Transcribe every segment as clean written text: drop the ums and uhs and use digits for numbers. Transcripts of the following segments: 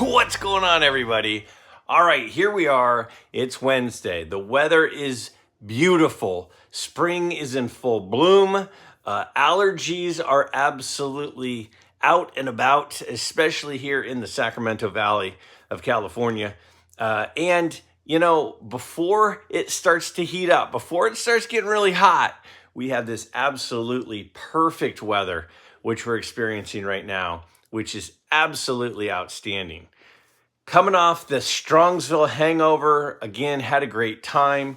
What's going on, everybody? All right, here we are. It's Wednesday. The weather is beautiful. Spring is in full bloom. Allergies are absolutely out and about, especially here in the Sacramento Valley of California. And, you know, before it starts to heat up, before it starts getting really hot, we have this absolutely perfect weather, which we're experiencing right now, which is absolutely outstanding. Coming off the Strongsville hangover, again, had a great time.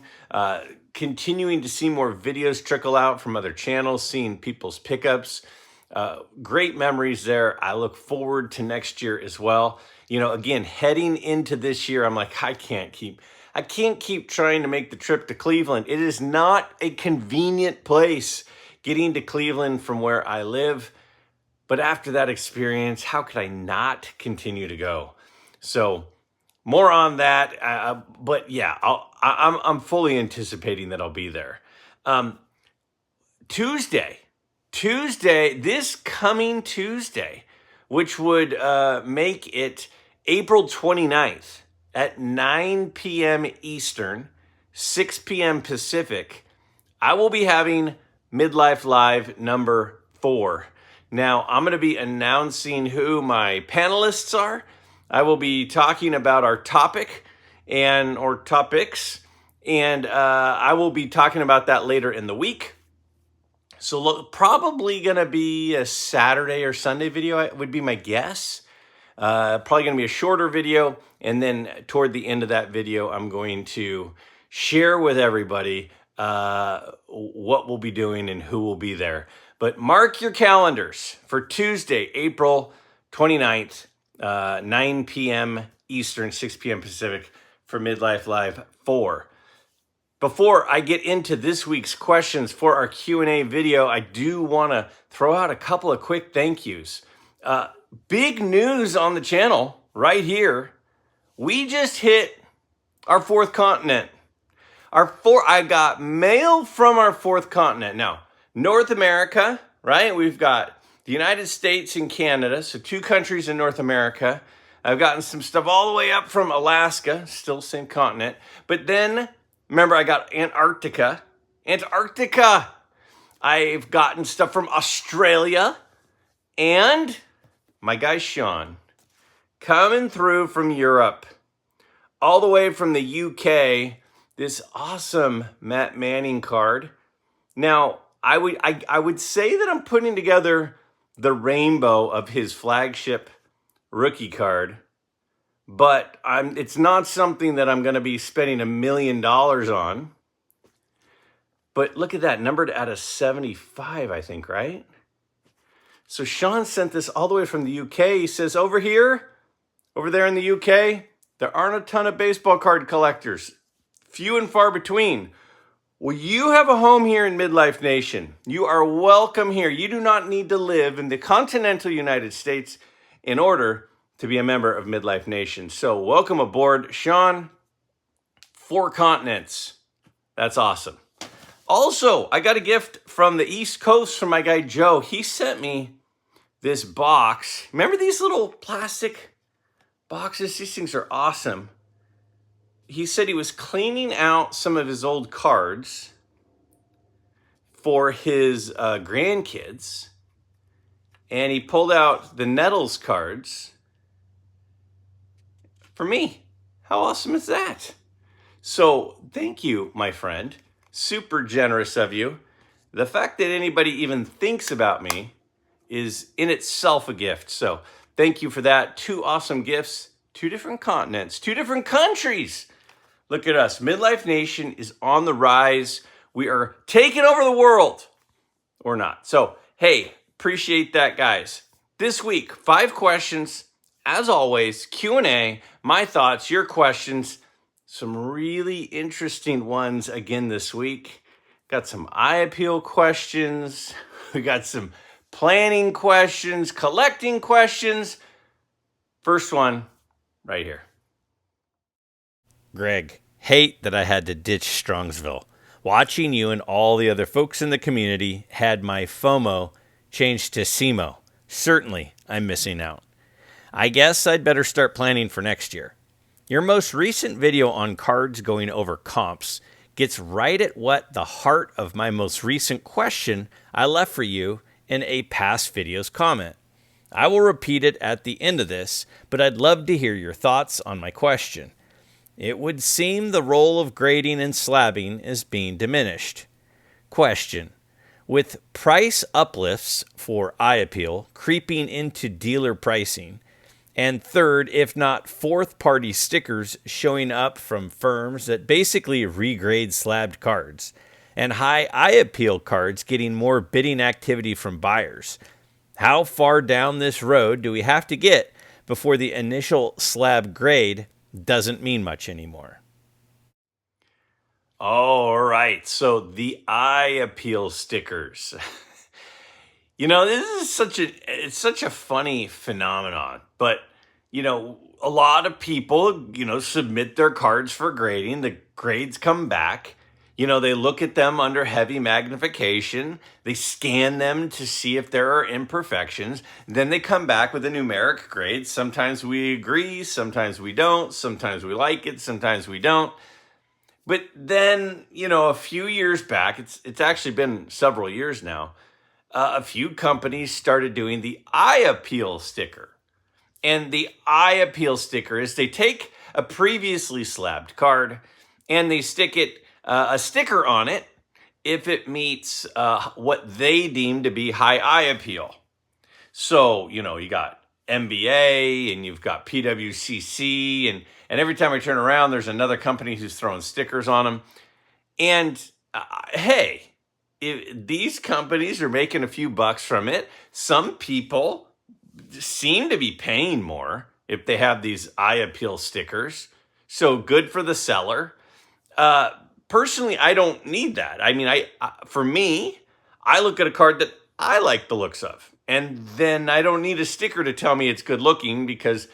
Continuing to see more videos trickle out from other channels, seeing people's pickups. Great memories there. I look forward to next year as well. You know, again, heading into this year, I'm like, I can't keep trying to make the trip to Cleveland. It is not a convenient place getting to Cleveland from where I live. But after that experience, how could I not continue to go? So more on that. But yeah, I'm fully anticipating that I'll be there. Tuesday, this coming Tuesday, which would make it April 29th at 9 p.m. Eastern, 6 p.m. Pacific, I will be having Midlife Live number 4. Now, I'm going to be announcing who my panelists are. I will be talking about our topic or topics, and I will be talking about that later in the week. So probably going to be a Saturday or Sunday video would be my guess. Probably going to be a shorter video, and then toward the end of that video, I'm going to share with everybody what we'll be doing and who will be there. But mark your calendars for Tuesday, April 29th, 9 p.m. Eastern, 6 p.m. Pacific for Midlife Live 4. Before I get into this week's questions for our Q&A video, I do want to throw out a couple of quick thank yous. Big news on the channel right here. We just hit our 4th continent. I got mail from our 4th continent. Now, North America, right? We've got the United States and Canada, so 2 countries in North America. I've gotten some stuff all the way up from Alaska, still same continent. But then, remember, I got Antarctica. I've gotten stuff from Australia. And my guy Sean, coming through from Europe, all the way from the UK, this awesome Matt Manning card. Now, I would say that I'm putting together the rainbow of his flagship rookie card, but it's not something that I'm going to be spending $1 million on. But look at that, numbered out of 75, I think, right? So Sean sent this all the way from the UK. He says, over there in the UK, there aren't a ton of baseball card collectors. Few and far between. Well, you have a home here in Midlife Nation. You are welcome here. You do not need to live in the continental United States in order to be a member of Midlife Nation. So welcome aboard, Sean. 4 continents. That's awesome. Also, I got a gift from the East Coast from my guy Joe. He sent me this box. Remember these little plastic boxes? These things are awesome. He said he was cleaning out some of his old cards for his grandkids, and he pulled out the Nettles cards for me. How awesome is that? So thank you, my friend. Super generous of you. The fact that anybody even thinks about me is in itself a gift. So thank you for that. 2 awesome gifts, 2 different continents, 2 different countries. Look at us. Midlife Nation is on the rise. We are taking over the world. Or not. So, hey, appreciate that, guys. This week, 5 questions. As always, Q&A, my thoughts, your questions. Some really interesting ones again this week. Got some eye appeal questions. We got some planning questions, collecting questions. First one, right here. Greg, hate that I had to ditch Strongsville. Watching you and all the other folks in the community had my FOMO changed to SEMO. Certainly, I'm missing out. I guess I'd better start planning for next year. Your most recent video on cards going over comps gets right at what the heart of my most recent question I left for you in a past video's comment. I will repeat it at the end of this, but I'd love to hear your thoughts on my question. It would seem the role of grading and slabbing is being diminished. Question: with price uplifts for eye appeal creeping into dealer pricing, and third, if not fourth party stickers showing up from firms that basically regrade slabbed cards, and high eye appeal cards getting more bidding activity from buyers, how far down this road do we have to get before the initial slab grade doesn't mean much anymore? All right, so the eye appeal stickers. This is such a funny phenomenon, but a lot of people, submit their cards for grading. The grades come back. They look at them under heavy magnification. They scan them to see if there are imperfections. Then they come back with a numeric grade. Sometimes we agree, sometimes we don't, sometimes we like it, sometimes we don't. But then, a few years back, it's actually been several years now, a few companies started doing the eye appeal sticker. And the eye appeal sticker is they take a previously slabbed card and they stick a sticker on it if it meets what they deem to be high eye appeal. So, you got MBA and you've got PWCC and every time I turn around, there's another company who's throwing stickers on them. And hey, these companies are making a few bucks from it. Some people seem to be paying more if they have these eye appeal stickers. So good for the seller. Personally, I don't need that. I mean, for me, I look at a card that I like the looks of. And then I don't need a sticker to tell me it's good looking because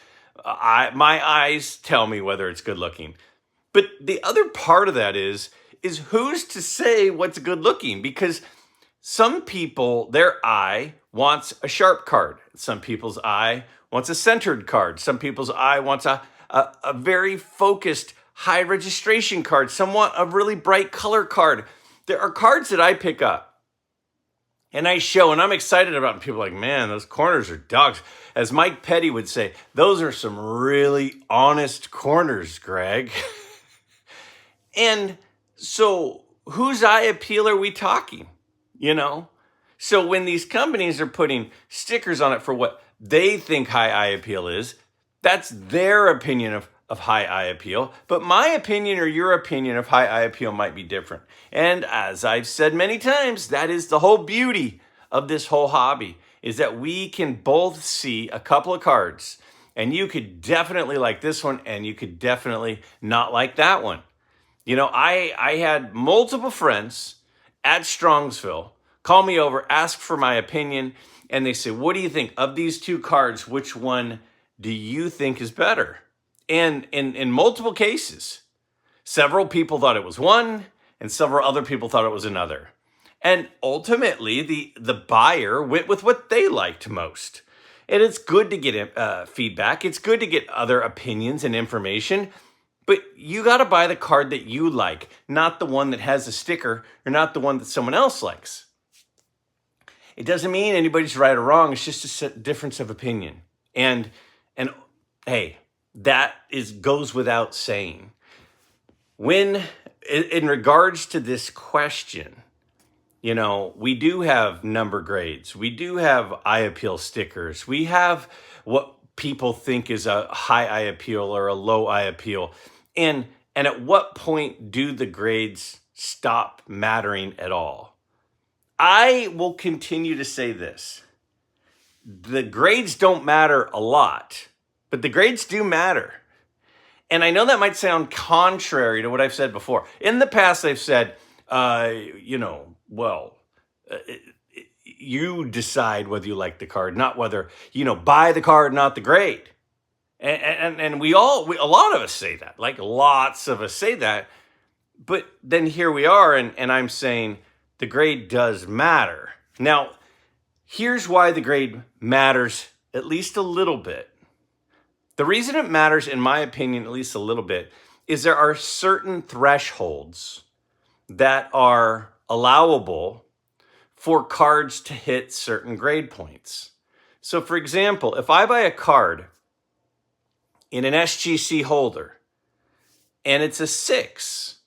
my eyes tell me whether it's good looking. But the other part of that is who's to say what's good looking? Because some people, their eye wants a sharp card. Some people's eye wants a centered card. Some people's eye wants a very focused high registration card. Some want a really bright color card. There are cards that I pick up and I show, and I'm excited about, and people are like, man, those corners are dogs. As Mike Petty would say, those are some really honest corners, Greg. And so whose eye appeal are we talking? So when these companies are putting stickers on it for what they think high eye appeal is, that's their opinion of high eye appeal. But my opinion or your opinion of high eye appeal might be different. And as I've said many times, that is the whole beauty of this whole hobby, is that we can both see a couple of cards and you could definitely like this one and you could definitely not like that one. I had multiple friends at Strongsville call me over, ask for my opinion, and they say, what do you think of these two cards? Which one do you think is better? And in multiple cases, several people thought it was one and several other people thought it was another. And ultimately, the buyer went with what they liked most. And it's good to get feedback. It's good to get other opinions and information. But you got to buy the card that you like, not the one that has a sticker or not the one that someone else likes. It doesn't mean anybody's right or wrong. It's just a difference of opinion. And hey, that goes without saying. When, in regards to this question, we do have number grades. We do have eye appeal stickers. We have what people think is a high eye appeal or a low eye appeal. And at what point do the grades stop mattering at all? I will continue to say this. The grades don't matter a lot, but the grades do matter. And I know that might sound contrary to what I've said before. In the past, I've said, you decide whether you like the card, not whether, buy the card, not the grade. And a lot of us say that, like lots of us say that. But then here we are, and I'm saying the grade does matter. Now, here's why the grade matters at least a little bit. The reason it matters, in my opinion, at least a little bit, is there are certain thresholds that are allowable for cards to hit certain grade points. So for example, if I buy a card in an SGC holder and it's a 6,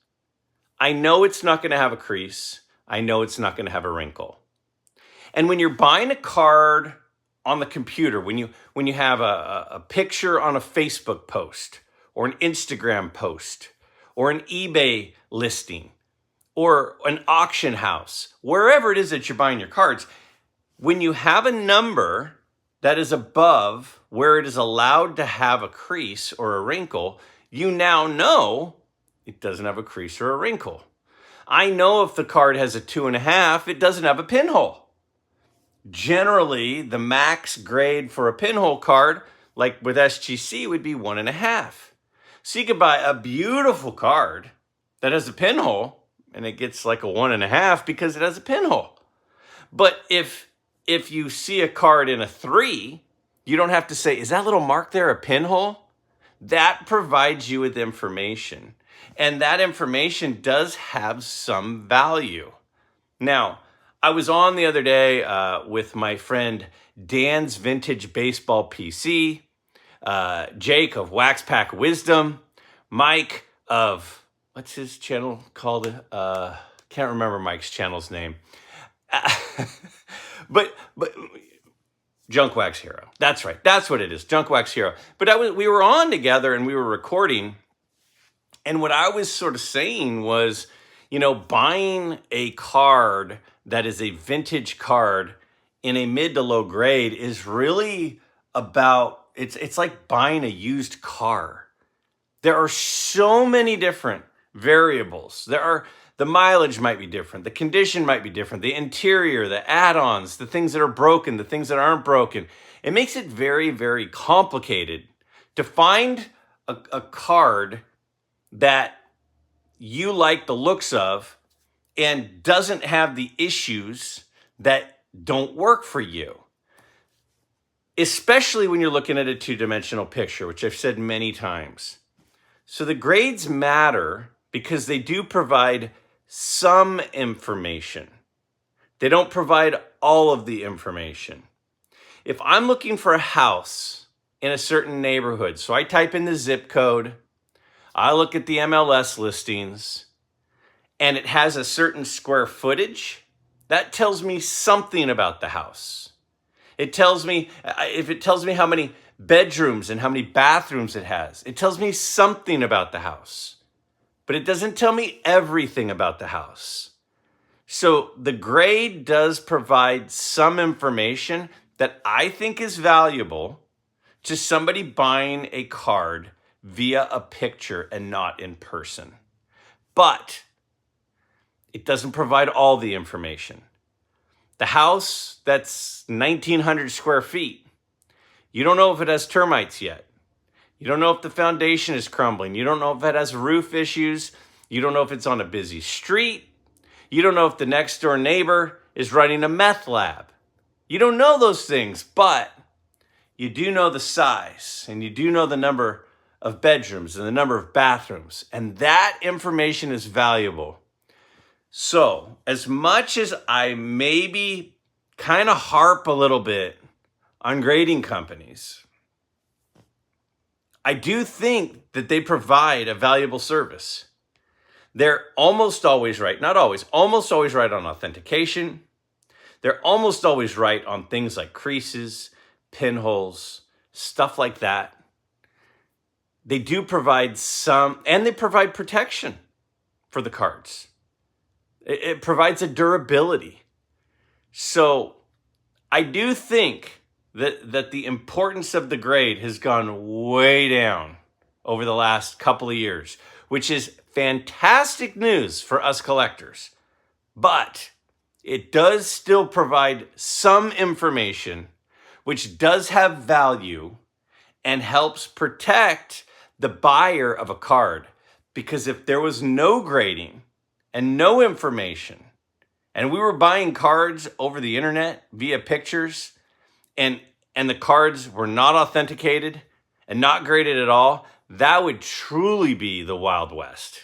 I know it's not going to have a crease. I know it's not going to have a wrinkle. And when you're buying a card on the computer, when you have a picture on a Facebook post or an Instagram post or an eBay listing or an auction house, wherever it is that you're buying your cards, when you have a number that is above where it is allowed to have a crease or a wrinkle, you now know it doesn't have a crease or a wrinkle. I know if the card has a 2.5, it doesn't have a pinhole. Generally, the max grade for a pinhole card, like with SGC, would be 1.5. So you could buy a beautiful card that has a pinhole, and it gets like a 1.5 because it has a pinhole. But if you see a card in a 3, you don't have to say, is that little mark there a pinhole? That provides you with information. And that information does have some value. Now, I was on the other day with my friend Dan's Vintage Baseball PC, Jake of Wax Pack Wisdom, Mike of, what's his channel called? Can't remember Mike's channel's name. but Junk Wax Hero. That's right. That's what it is. Junk Wax Hero. But we were on together and we were recording. And what I was sort of saying was, buying a card that is a vintage card in a mid to low grade is really about, it's like buying a used car. There are so many different variables. The mileage might be different. The condition might be different. The interior, the add-ons, the things that are broken, the things that aren't broken. It makes it very, very complicated to find a card that you like the looks of and doesn't have the issues that don't work for you. Especially when you're looking at a two-dimensional picture, which I've said many times. So the grades matter because they do provide some information. They don't provide all of the information. If I'm looking for a house in a certain neighborhood, so I type in the zip code, I look at the MLS listings, and it has a certain square footage, that tells me something about the house. It tells me, if it tells me how many bedrooms and how many bathrooms it has, it tells me something about the house. But it doesn't tell me everything about the house. So the grade does provide some information that I think is valuable to somebody buying a card via a picture and not in person. But it doesn't provide all the information. The house that's 1,900 square feet, you don't know if it has termites yet. You don't know if the foundation is crumbling. You don't know if it has roof issues. You don't know if it's on a busy street. You don't know if the next door neighbor is running a meth lab. You don't know those things, but you do know the size and you do know the number of bedrooms and the number of bathrooms. And that information is valuable. So as much as I maybe kind of harp a little bit on grading companies, I do think that they provide a valuable service. They're almost always right, not always, almost always right on authentication. They're almost always right on things like creases, pinholes, stuff like that. They do provide some, and they provide protection for the cards. It provides a durability. So I do think that the importance of the grade has gone way down over the last couple of years, which is fantastic news for us collectors. But it does still provide some information which does have value and helps protect the buyer of a card. Because if there was no grading and no information, and we were buying cards over the internet via pictures, and the cards were not authenticated and not graded at all, that would truly be the Wild West.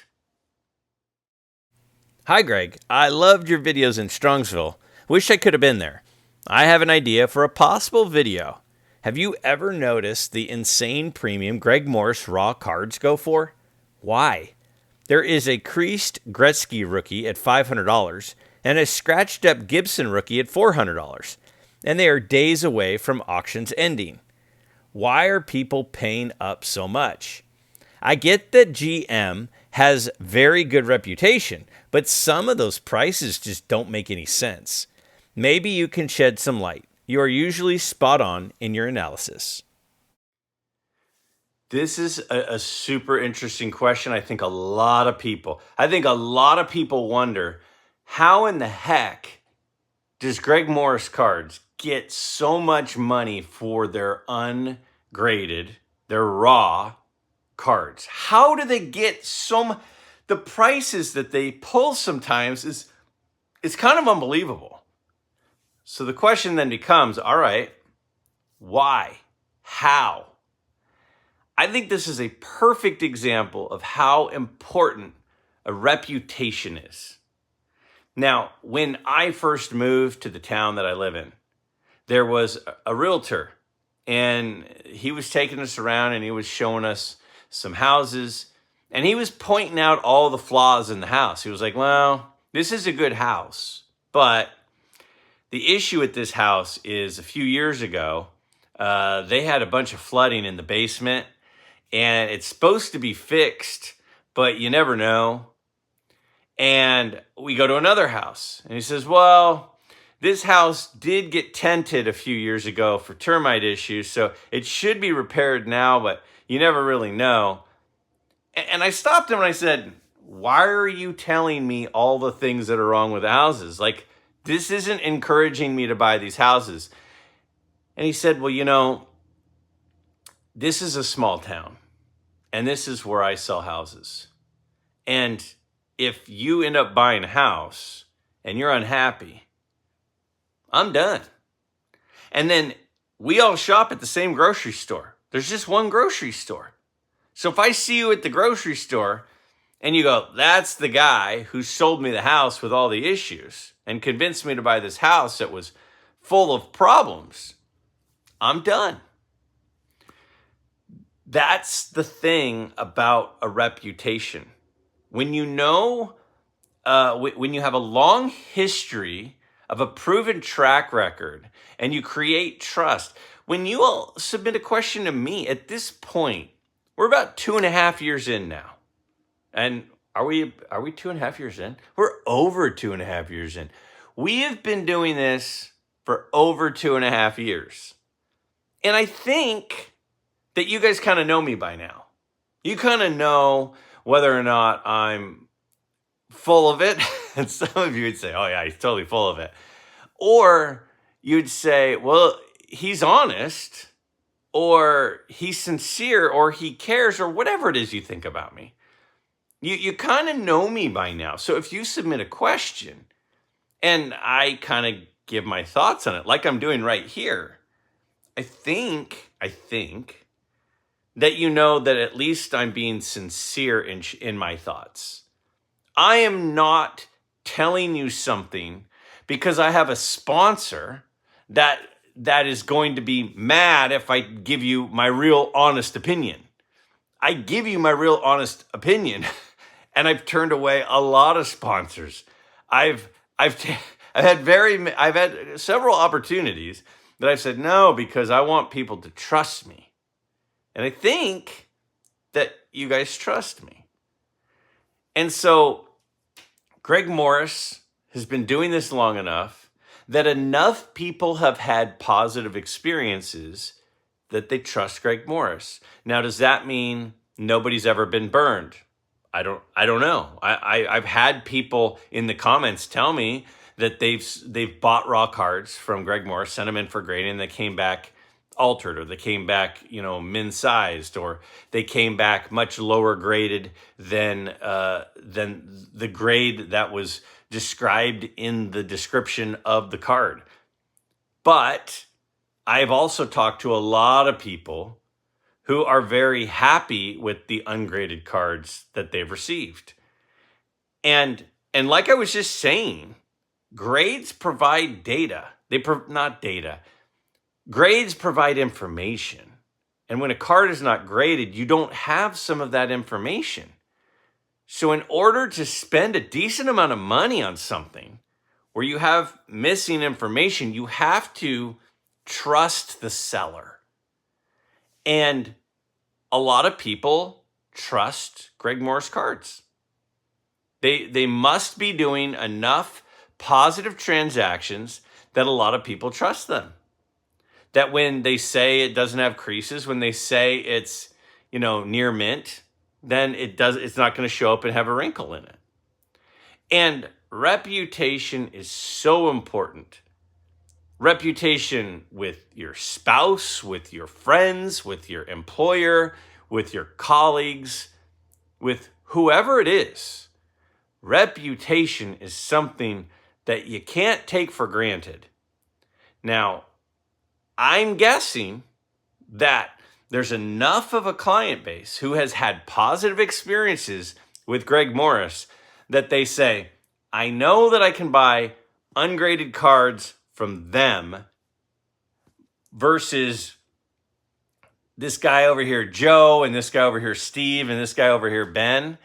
Hi, Greg. I loved your videos in Strongsville. Wish I could have been there. I have an idea for a possible video. Have you ever noticed the insane premium Greg Morris raw cards go for? Why? There is a creased Gretzky rookie at $500 and a scratched up Gibson rookie at $400, and they are days away from auctions ending. Why are people paying up so much? I get that GM has very good reputation, but some of those prices just don't make any sense. Maybe you can shed some light. You are usually spot on in your analysis. This is a super interesting question. I think a lot of people wonder, how in the heck does Greg Morris cards get so much money for their ungraded, their raw cards? How do they get the prices that they pull sometimes it's kind of unbelievable. So the question then becomes, all right, why? How? I think this is a perfect example of how important a reputation is. Now, when I first moved to the town that I live in, there was a realtor, and he was taking us around and he was showing us some houses, and he was pointing out all the flaws in the house. He was like, well, this is a good house, but the issue with this house is a few years ago, they had a bunch of flooding in the basement, and it's supposed to be fixed, but you never know. And we go to another house, and he says, well, this house did get tented a few years ago for termite issues, so it should be repaired now, but you never really know. And I stopped him and I said, why are you telling me all the things that are wrong with the houses? Like, this isn't encouraging me to buy these houses. And he said, well, this is a small town, and this is where I sell houses. And if you end up buying a house and you're unhappy, I'm done. And then we all shop at the same grocery store. There's just one grocery store. So if I see you at the grocery store and you go, that's the guy who sold me the house with all the issues and convinced me to buy this house that was full of problems, I'm done. That's the thing about a reputation. When you know, when you have a long history of a proven track record and you create trust, when you all submit a question to me at this point, we're about 2.5 years in now. And are we 2.5 years in? We're over 2.5 years in. We have been doing this for over 2.5 years. And I think that you guys kind of know me by now. You kind of know whether or not I'm full of it. And some of you would say, oh yeah, he's totally full of it. Or you'd say, well, he's honest, or he's sincere, or he cares, or whatever it is you think about me. You kind of know me by now. So if you submit a question and I kind of give my thoughts on it, like I'm doing right here, I think that you know that at least I'm being sincere in my thoughts. I am not telling you something because I have a sponsor that is going to be mad if I give you my real honest opinion. I give you my real honest opinion, and I've turned away a lot of sponsors. I've had several opportunities that I've said no because I want people to trust me. And I think that you guys trust me. And so Greg Morris has been doing this long enough that enough people have had positive experiences that they trust Greg Morris. Now, does that mean nobody's ever been burned? I don't know. I've had people in the comments tell me that they've bought raw cards from Greg Morris, sent them in for grading, and they came back altered, or they came back, min-sized, or they came back much lower graded than the grade that was described in the description of the card. But I've also talked to a lot of people who are very happy with the ungraded cards that they've received. And like I was just saying, grades provide data. Not data. Grades provide information. And when a card is not graded, you don't have some of that information. So in order to spend a decent amount of money on something where you have missing information, you have to trust the seller. And a lot of people trust Greg Morris cards. They must be doing enough positive transactions that a lot of people trust them. That when they say it doesn't have creases, when they say it's, near mint, then it's not going to show up and have a wrinkle in it. And reputation is so important. Reputation with your spouse, with your friends, with your employer, with your colleagues, with whoever it is. Reputation is something that you can't take for granted. Now, I'm guessing that there's enough of a client base who has had positive experiences with Greg Morris that they say, I know that I can buy ungraded cards from them versus this guy over here, Joe, and this guy over here, Steve, and this guy over here, Ben.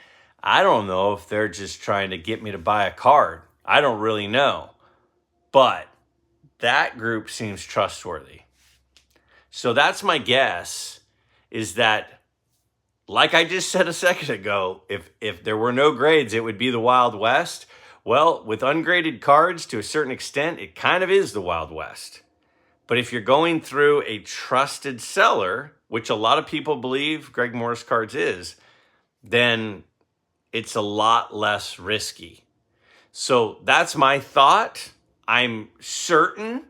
I don't know if they're just trying to get me to buy a card. I don't really know. But that group seems trustworthy. So that's my guess, is that, like I just said a second ago, if there were no grades, it would be the Wild West. Well, with ungraded cards, to a certain extent, it kind of is the Wild West. But if you're going through a trusted seller, which a lot of people believe Greg Morris Cards is, then it's a lot less risky. So that's my thought. I'm certain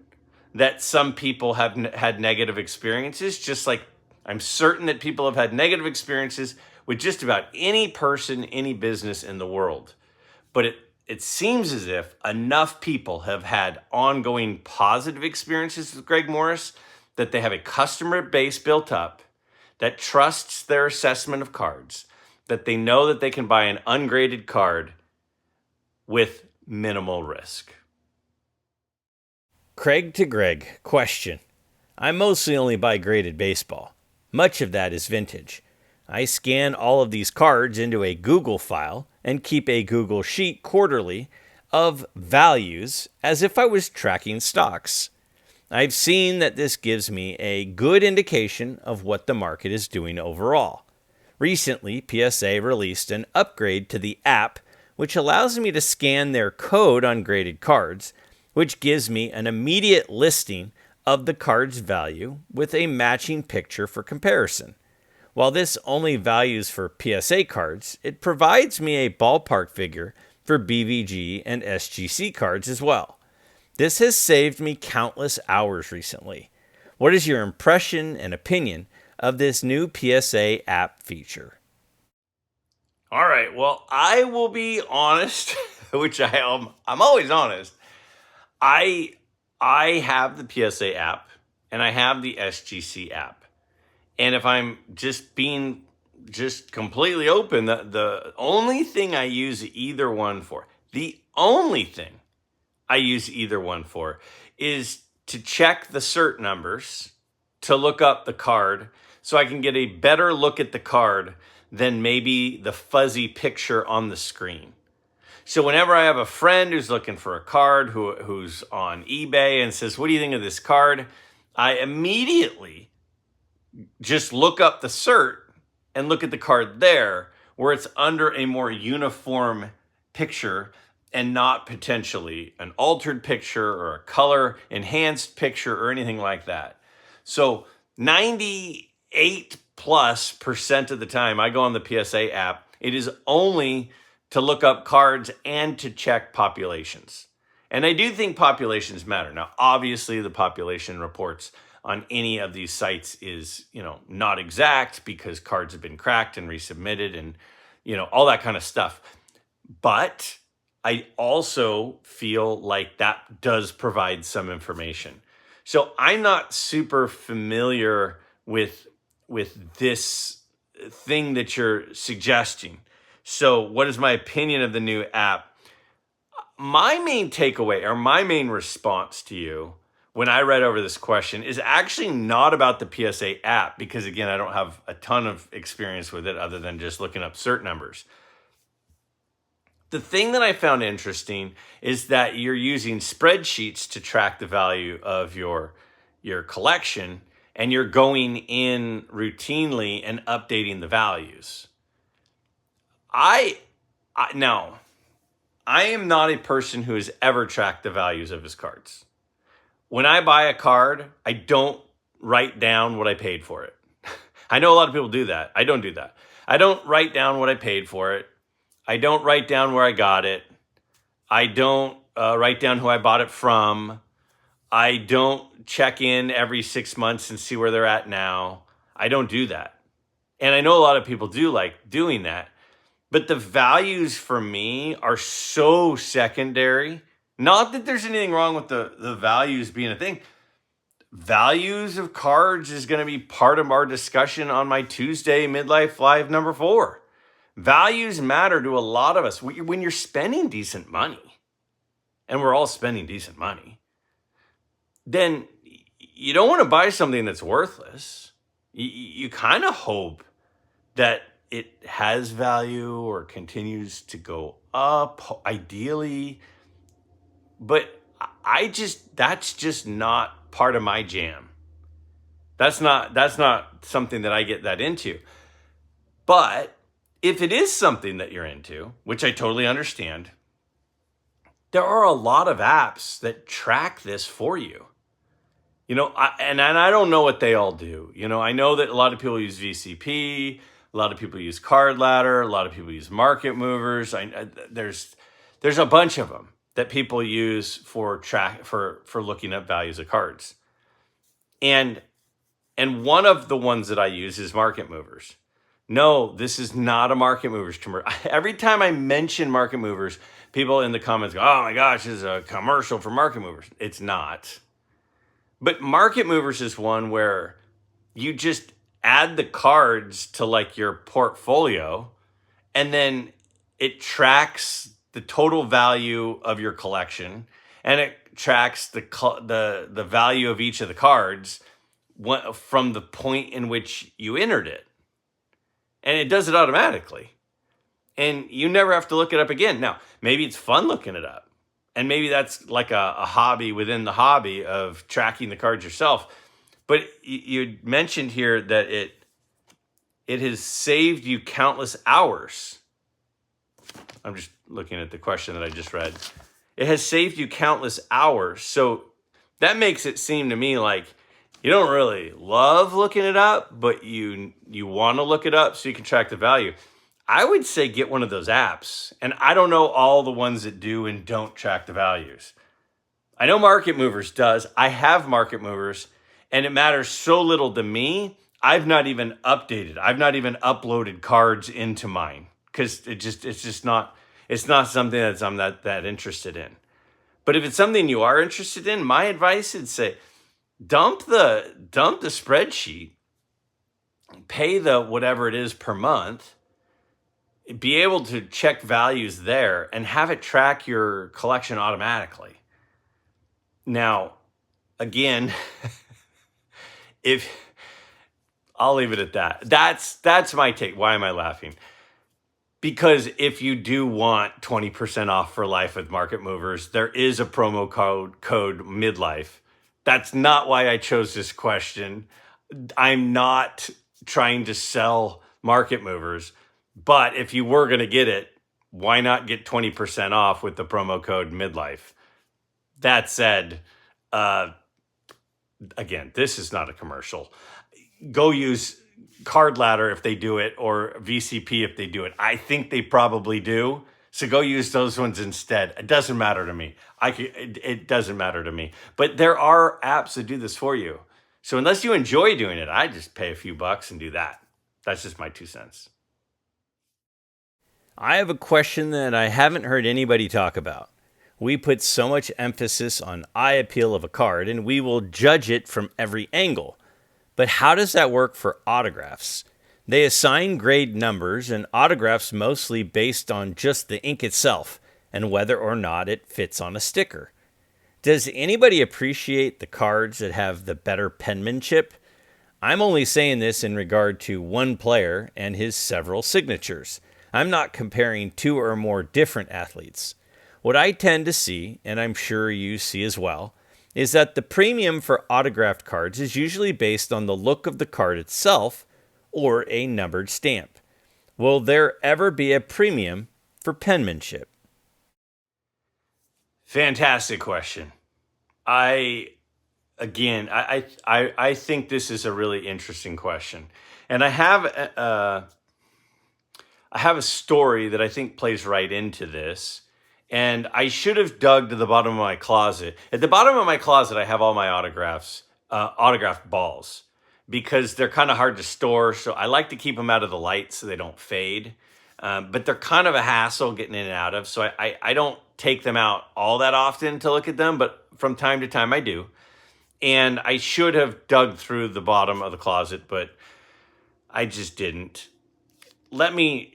that some people have had negative experiences, just like I'm certain that people have had negative experiences with just about any person, any business in the world. But it seems as if enough people have had ongoing positive experiences with Greg Morris that they have a customer base built up that trusts their assessment of cards, that they know that they can buy an ungraded card with minimal risk. Craig to Greg, question. I mostly only buy graded baseball. Much of that is vintage. I scan all of these cards into a Google file and keep a Google sheet quarterly of values as if I was tracking stocks. I've seen that this gives me a good indication of what the market is doing overall. Recently, PSA released an upgrade to the app which allows me to scan their code on graded cards, which gives me an immediate listing of the card's value with a matching picture for comparison. While this only values for PSA cards, it provides me a ballpark figure for BVG and SGC cards as well. This has saved me countless hours recently. What is your impression and opinion of this new PSA app feature? All right, well, I will be honest, which I'm always honest. I have the PSA app and I have the SGC app. And if I'm just being completely open, the only thing I use either one for, is to check the cert numbers, to look up the card so I can get a better look at the card than maybe the fuzzy picture on the screen. So whenever I have a friend who's looking for a card, who's on eBay and says, what do you think of this card? I immediately just look up the cert and look at the card there, where it's under a more uniform picture and not potentially an altered picture or a color enhanced picture or anything like that. So 98+% of the time I go on the PSA app, it is only to look up cards and to check populations. And I do think populations matter. Now, obviously, the population reports on any of these sites is, not exact because cards have been cracked and resubmitted and, all that kind of stuff. But I also feel like that does provide some information. So I'm not super familiar with this thing that you're suggesting. So, what is my opinion of the new app? My main takeaway or my main response to you when I read over this question is actually not about the PSA app, because again, I don't have a ton of experience with it other than just looking up cert numbers. The thing that I found interesting is that you're using spreadsheets to track the value of your collection, and you're going in routinely and updating the values. Now, I am not a person who has ever tracked the values of his cards. When I buy a card, I don't write down what I paid for it. I know a lot of people do that. I don't do that. I don't write down what I paid for it. I don't write down where I got it. I don't write down who I bought it from. I don't check in every 6 months and see where they're at now. I don't do that. And I know a lot of people do like doing that. But the values for me are so secondary. Not that there's anything wrong with the values being a thing. Values of cards is going to be part of our discussion on my Tuesday Midlife Live number 4. Values matter to a lot of us. When you're spending decent money, and we're all spending decent money, then you don't want to buy something that's worthless. You kind of hope that it has value or continues to go up, ideally. But that's just not part of my jam. That's not something that I get that into. But if it is something that you're into, which I totally understand, there are a lot of apps that track this for you. And I don't know what they all do. I know that a lot of people use VCP, a lot of people use Card Ladder, a lot of people use Market Movers. There's a bunch of them that people use for looking at values of cards. And one of the ones that I use is Market Movers. No, this is not a Market Movers commercial. Every time I mention Market Movers, people in the comments go, "Oh my gosh, this is a commercial for Market Movers." It's not. But Market Movers is one where you just add the cards to like your portfolio, and then it tracks the total value of your collection, and it tracks the value of each of the cards from the point in which you entered it. And it does it automatically. And you never have to look it up again. Now, maybe it's fun looking it up. And maybe that's like a hobby within the hobby of tracking the cards yourself. But you mentioned here that it has saved you countless hours. I'm just looking at the question that I just read. It has saved you countless hours. So that makes it seem to me like you don't really love looking it up, but you want to look it up so you can track the value. I would say get one of those apps. And I don't know all the ones that do and don't track the values. I know Market Movers does. I have Market Movers, and it matters so little to me. I've not even updated. I've not even uploaded cards into mine because it's not something that I'm that interested in. But if it's something you are interested in, my advice is say, dump the spreadsheet, pay the whatever it is per month, be able to check values there, and have it track your collection automatically. Now, again, if I'll leave it at that. That's my take. Why am I laughing? Because if you do want 20% off for life with Market Movers, there is a promo code Midlife. That's not why I chose this question. I'm not trying to sell Market Movers. But if you were going to get it, why not get 20% off with the promo code Midlife? That said, again, this is not a commercial. Go use Card Ladder if they do it, or VCP if they do it. I think they probably do. So go use those ones instead. It doesn't matter to me. It doesn't matter to me. But there are apps that do this for you. So unless you enjoy doing it, I just pay a few bucks and do that. That's just my 2 cents. I have a question that I haven't heard anybody talk about. We put so much emphasis on eye appeal of a card, and we will judge it from every angle. But how does that work for autographs? They assign grade numbers and autographs mostly based on just the ink itself and whether or not it fits on a sticker. Does anybody appreciate the cards that have the better penmanship? I'm only saying this in regard to one player and his several signatures. I'm not comparing two or more different athletes. What I tend to see, and I'm sure you see as well, is that the premium for autographed cards is usually based on the look of the card itself or a numbered stamp. Will there ever be a premium for penmanship? Fantastic question. I again, I think this is a really interesting question, and I have a story that I think plays right into this. And I should have dug to the bottom of my closet. At the bottom of my closet, I have all my autographed balls, because they're kind of hard to store. So I like to keep them out of the light so they don't fade. But they're kind of a hassle getting in and out of. So I don't take them out all that often to look at them, but from time to time I do. And I should have dug through the bottom of the closet, but I just didn't. Let me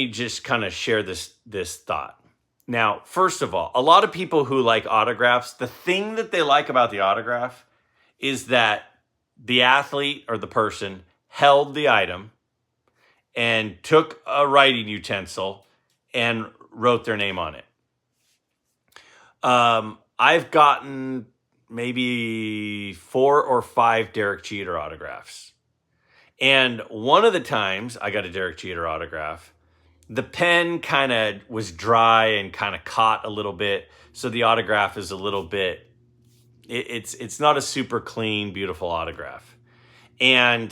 just kind of share this thought. Now, first of all, a lot of people who like autographs, the thing that they like about the autograph is that the athlete or the person held the item and took a writing utensil and wrote their name on it. I've gotten maybe 4 or 5 Derek Jeter autographs. And one of the times I got a Derek Jeter autograph, the pen kind of was dry and kind of caught a little bit. So the autograph is a little bit, it's not a super clean, beautiful autograph. And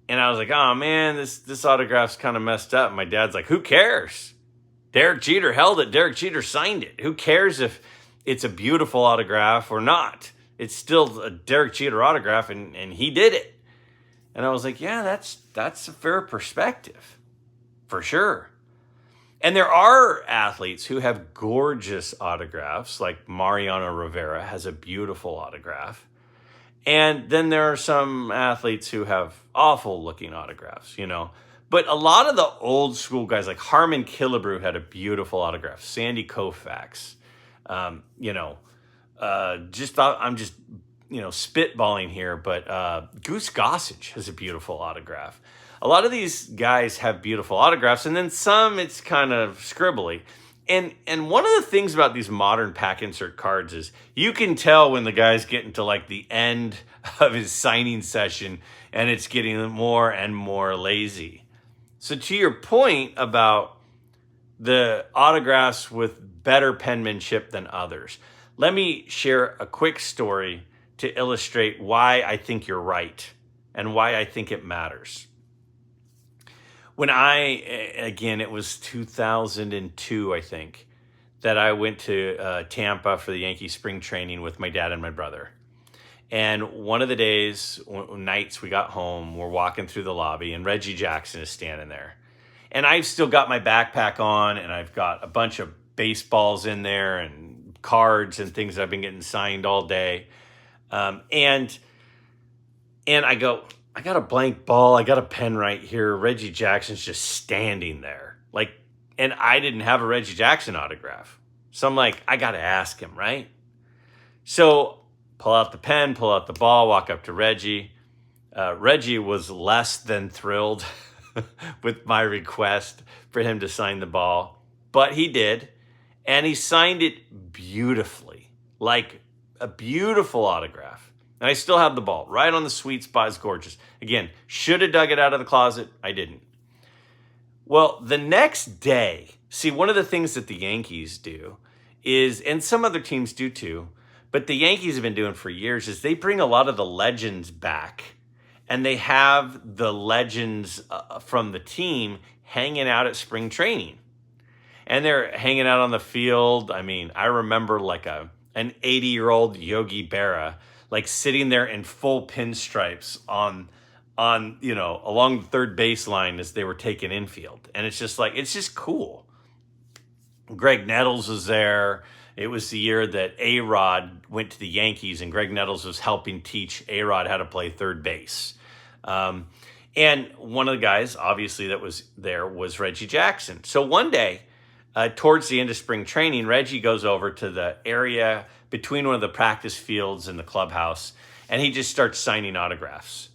I was like, oh man, this autograph's kind of messed up. My dad's like, who cares? Derek Jeter held it. Derek Jeter signed it. Who cares if it's a beautiful autograph or not? It's still a Derek Jeter autograph, and he did it. And I was like, yeah, that's a fair perspective. For sure. And there are athletes who have gorgeous autographs, like Mariano Rivera has a beautiful autograph. And then there are some athletes who have awful looking autographs, you know. But a lot of the old school guys, like Harmon Killebrew had a beautiful autograph. Sandy Koufax, I'm just spitballing here, but Goose Gossage has a beautiful autograph. A lot of these guys have beautiful autographs, and then some it's kind of scribbly. And one of the things about these modern pack insert cards is you can tell when the guy's getting to like the end of his signing session and it's getting more and more lazy. So to your point about the autographs with better penmanship than others, let me share a quick story to illustrate why I think you're right and why I think it matters. When it was 2002, I think, that I went to Tampa for the Yankee spring training with my dad and my brother. And one of the nights we got home, we're walking through the lobby and Reggie Jackson is standing there. And I've still got my backpack on and I've got a bunch of baseballs in there and cards and things that I've been getting signed all day. And I go, I got a blank ball. I got a pen right here. Reggie Jackson's just standing there. And I didn't have a Reggie Jackson autograph. So I'm like, I got to ask him, right? So pull out the pen, pull out the ball, walk up to Reggie. Reggie was less than thrilled with my request for him to sign the ball, but he did. And he signed it beautifully, like a beautiful autograph. And I still have the ball right on the sweet spot. It's gorgeous. Again, should have dug it out of the closet. I didn't. Well, the next day, see, one of the things that the Yankees do is, and some other teams do too, but the Yankees have been doing for years, is they bring a lot of the legends back and they have the legends from the team hanging out at spring training. And they're hanging out on the field. I mean, I remember like an 80-year-old Yogi Berra, like sitting there in full pinstripes on along the third baseline as they were taking infield. And it's just cool. Greg Nettles was there. It was the year that A-Rod went to the Yankees and Greg Nettles was helping teach A-Rod how to play third base. And one of the guys, obviously, that was there was Reggie Jackson. So one day, towards the end of spring training, Reggie goes over to the area between one of the practice fields and the clubhouse, and he just starts signing autographs.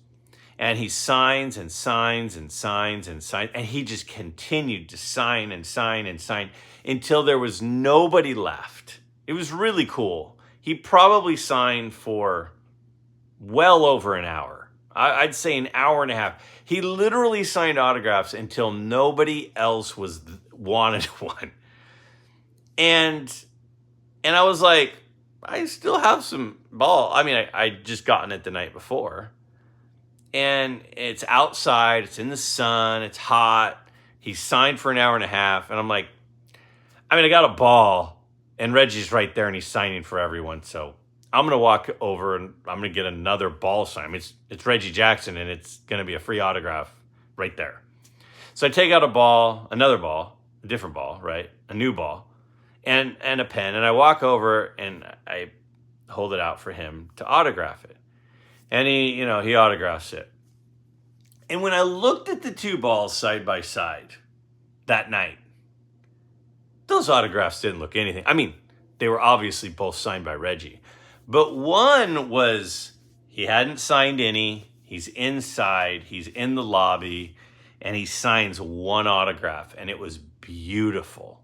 And he signs and signs and signs and signs, and he just continued to sign and sign and sign until there was nobody left. It was really cool. He probably signed for well over an hour. I'd say an hour and a half. He literally signed autographs until nobody else wanted one. And I was like, I still have some ball. I mean, I just gotten it the night before. And it's outside, it's in the sun, it's hot. He signed for an hour and a half. And I'm like, I got a ball. And Reggie's right there and he's signing for everyone. So I'm going to walk over and I'm going to get another ball sign. It's Reggie Jackson and it's going to be a free autograph right there. So I take out another ball, a different ball, right? A new ball and a pen. And I walk over and I hold it out for him to autograph it. And he autographs it. And when I looked at the two balls side by side that night, those autographs didn't look anything. I mean, they were obviously both signed by Reggie. But one was, he hadn't signed any. He's inside. He's in the lobby. And he signs one autograph. And it was beautiful.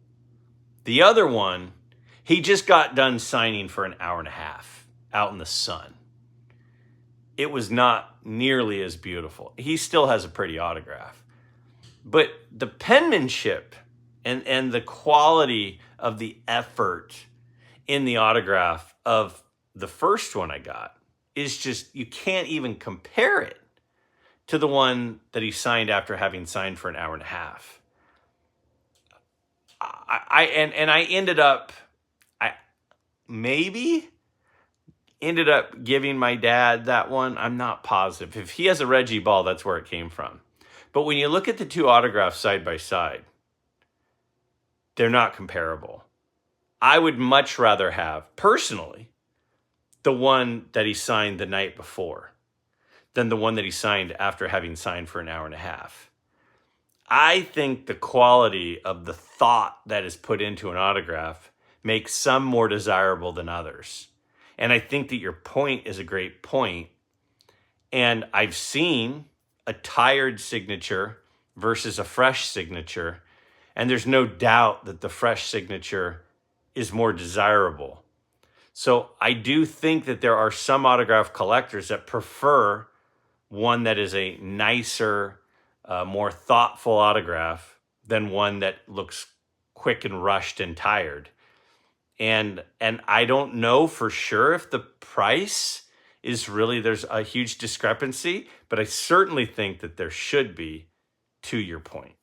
The other one, he just got done signing for an hour and a half out in the sun. It was not nearly as beautiful. He still has a pretty autograph. But the penmanship and the quality of the effort in the autograph of the first one I got is just, you can't even compare it to the one that he signed after having signed for an hour and a half. I ended up giving my dad that one. I'm not positive. If he has a Reggie ball, that's where it came from. But when you look at the two autographs side by side, they're not comparable. I would much rather have, personally, the one that he signed the night before than the one that he signed after having signed for an hour and a half. I think the quality of the thought that is put into an autograph makes some more desirable than others. And I think that your point is a great point. And I've seen a tired signature versus a fresh signature. And there's no doubt that the fresh signature is more desirable. So I do think that there are some autograph collectors that prefer one that is a nicer, more thoughtful autograph than one that looks quick and rushed and tired. And I don't know for sure if the price is really, there's a huge discrepancy, but I certainly think that there should be, to your point.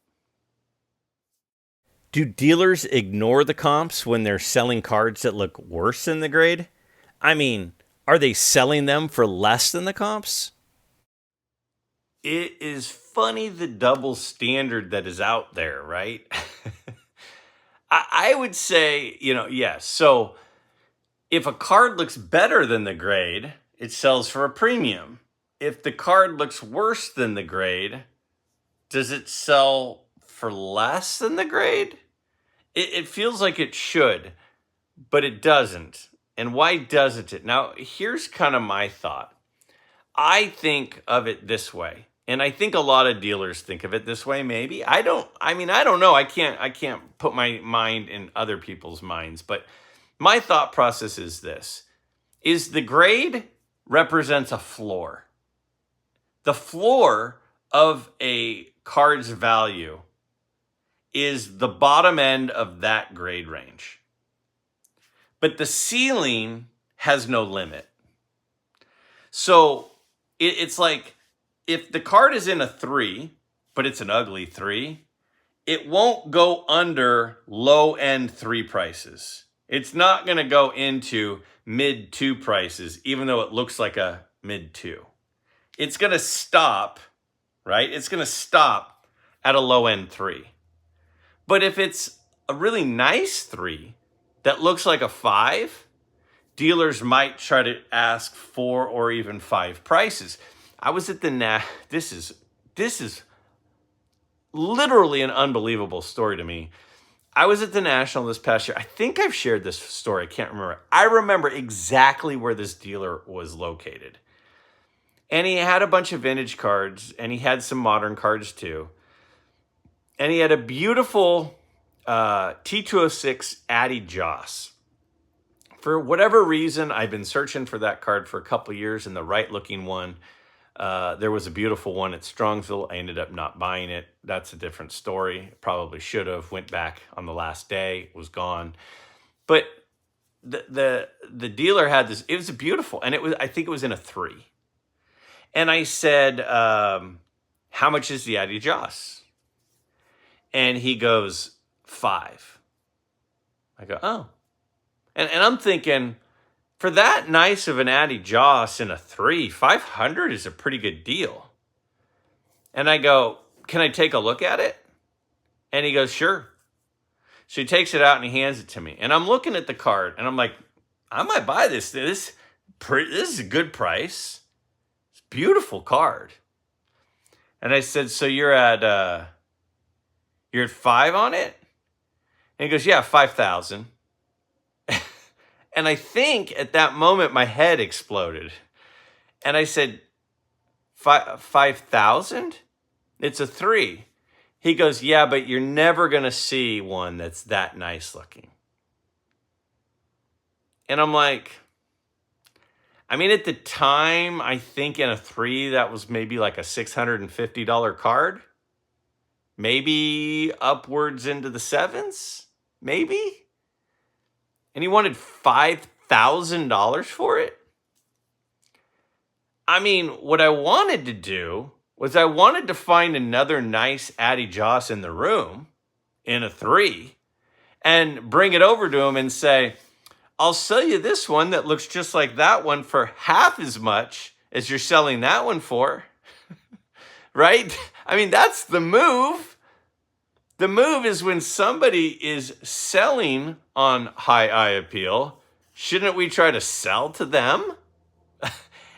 Do dealers ignore the comps when they're selling cards that look worse than the grade? I mean, are they selling them for less than the comps? It is funny the double standard that is out there, right? I would say, yes. So if a card looks better than the grade, it sells for a premium. If the card looks worse than the grade, does it sell for less than the grade? It feels like it should, but it doesn't. And why doesn't it? Now, here's kind of my thought. I think of it this way. And I think a lot of dealers think of it this way, maybe. I don't know. I can't put my mind in other people's minds. But my thought process is this. Is the grade represents a floor. The floor of a card's value is the bottom end of that grade range. But the ceiling has no limit. So it's like, if the card is in a 3, but it's an ugly 3, it won't go under low-end 3 prices. It's not going to go into mid-2 prices, even though it looks like a mid-2. It's going to stop, right? It's going to stop at a low-end 3. But if it's a really nice 3, that looks like a 5, dealers might try to ask 4 or even 5 prices. I was at the this is literally an unbelievable story to me. I was at the National this past year. I think I've shared this story. I can't remember. I remember exactly where this dealer was located. And he had a bunch of vintage cards, and he had some modern cards too. And he had a beautiful T206 Addy Joss. For whatever reason, I've been searching for that card for a couple years, and the right-looking one. There was a beautiful one at Strongsville. I ended up not buying it. That's a different story. Probably should have. Went back on the last day. Was gone. But the dealer had this. It was beautiful, and I think it was in a 3. And I said, "How much is the Addy Joss?" And he goes, 5. I go, "Oh," and I'm thinking, for that nice of an Addy Joss in a 3, 500 is a pretty good deal. And I go, "Can I take a look at it?" And he goes, "Sure." So he takes it out and he hands it to me. And I'm looking at the card and I'm like, I might buy this. This is a good price. It's a beautiful card. And I said, "So you're at 5 on it?" And he goes, "Yeah, 5,000. And I think at that moment, my head exploded. And I said, 5,000? It's a 3. He goes, "Yeah, but you're never going to see one that's that nice looking." And I'm like, I mean, at the time, I think in a 3, that was maybe like a $650 card. Maybe upwards into the 7s, maybe. And he wanted $5,000 for it. I mean, what I wanted to do was I wanted to find another nice Addy Joss in the room in a 3 and bring it over to him and say, "I'll sell you this one that looks just like that one for half as much as you're selling that one for." Right? I mean, that's the move. The move is when somebody is selling on high eye appeal, shouldn't we try to sell to them?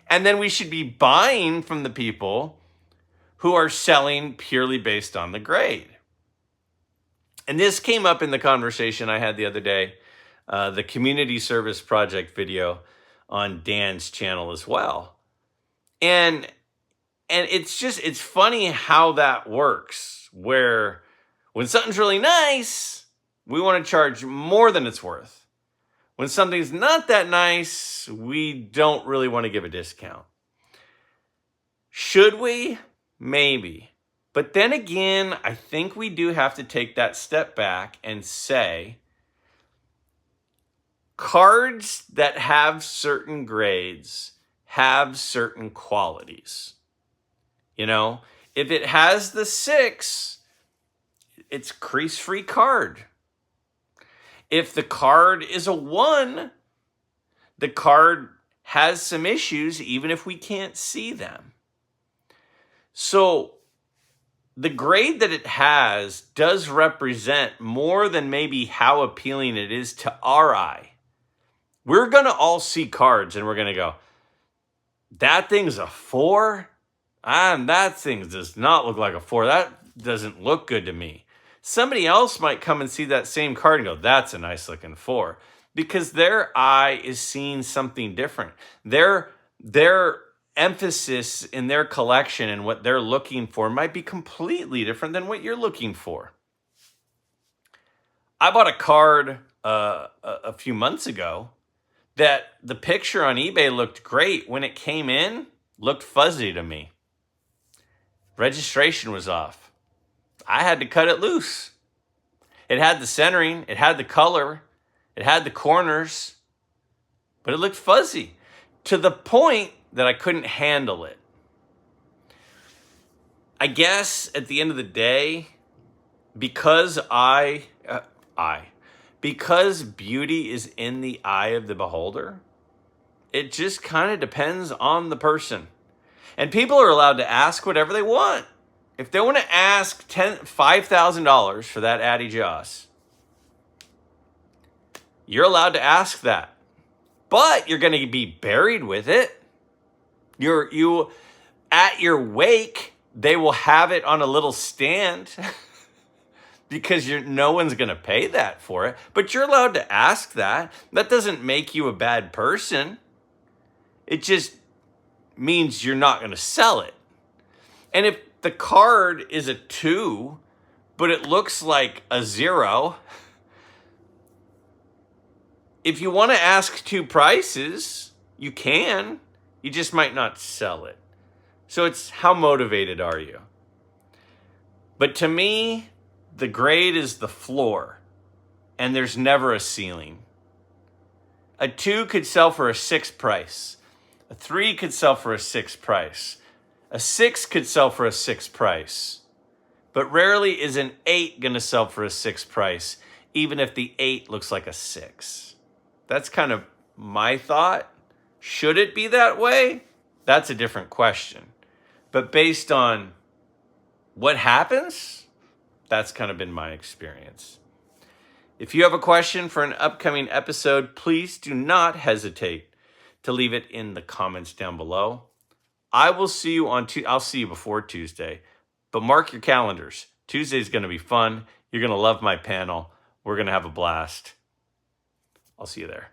And then we should be buying from the people who are selling purely based on the grade. And this came up in the conversation I had the other day, the community service project video on Dan's channel as well. And it's funny how that works, where when something's really nice, we want to charge more than it's worth. When something's not that nice, we don't really want to give a discount. Should we? Maybe. But then again, I think we do have to take that step back and say, cards that have certain grades have certain qualities. You know, if it has the 6, it's crease-free card. If the card is a 1, the card has some issues even if we can't see them. So the grade that it has does represent more than maybe how appealing it is to our eye. We're going to all see cards and we're going to go, "That thing's a 4? And that thing does not look like a 4. That doesn't look good to me." Somebody else might come and see that same card and go, "That's a nice looking 4." Because their eye is seeing something different. Their emphasis in their collection and what they're looking for might be completely different than what you're looking for. I bought a card a few months ago that the picture on eBay looked great. When it came in, looked fuzzy to me. Registration was off. I had to cut it loose. It had the centering, it had the color, it had the corners, but it looked fuzzy to the point that I couldn't handle it. I guess at the end of the day, because because beauty is in the eye of the beholder, it just kind of depends on the person. And people are allowed to ask whatever they want. If they want to ask $5,000 for that Addy Joss, You're allowed to ask that. But you're going to be buried with it. You at your wake, they will have it on a little stand because no one's going to pay that for it. But you're allowed to ask that. That doesn't make you a bad person. It just means you're not going to sell it. And if the card is a 2, but it looks like a 0, if you want to ask 2 prices, you can. You just might not sell it. So it's how motivated are you? But to me, the grade is the floor, and there's never a ceiling. A 2 could sell for a 6 price. A 3 could sell for a 6 price. A 6 could sell for a 6 price. But rarely is an 8 going to sell for a 6 price, even if the 8 looks like a 6. That's kind of my thought. Should it be that way? That's a different question. But based on what happens, that's kind of been my experience. If you have a question for an upcoming episode, please do not hesitate to leave it in the comments down below. I will see you I'll see you before Tuesday, but mark your calendars. Tuesday is going to be fun. You're going to love my panel. We're going to have a blast. I'll see you there.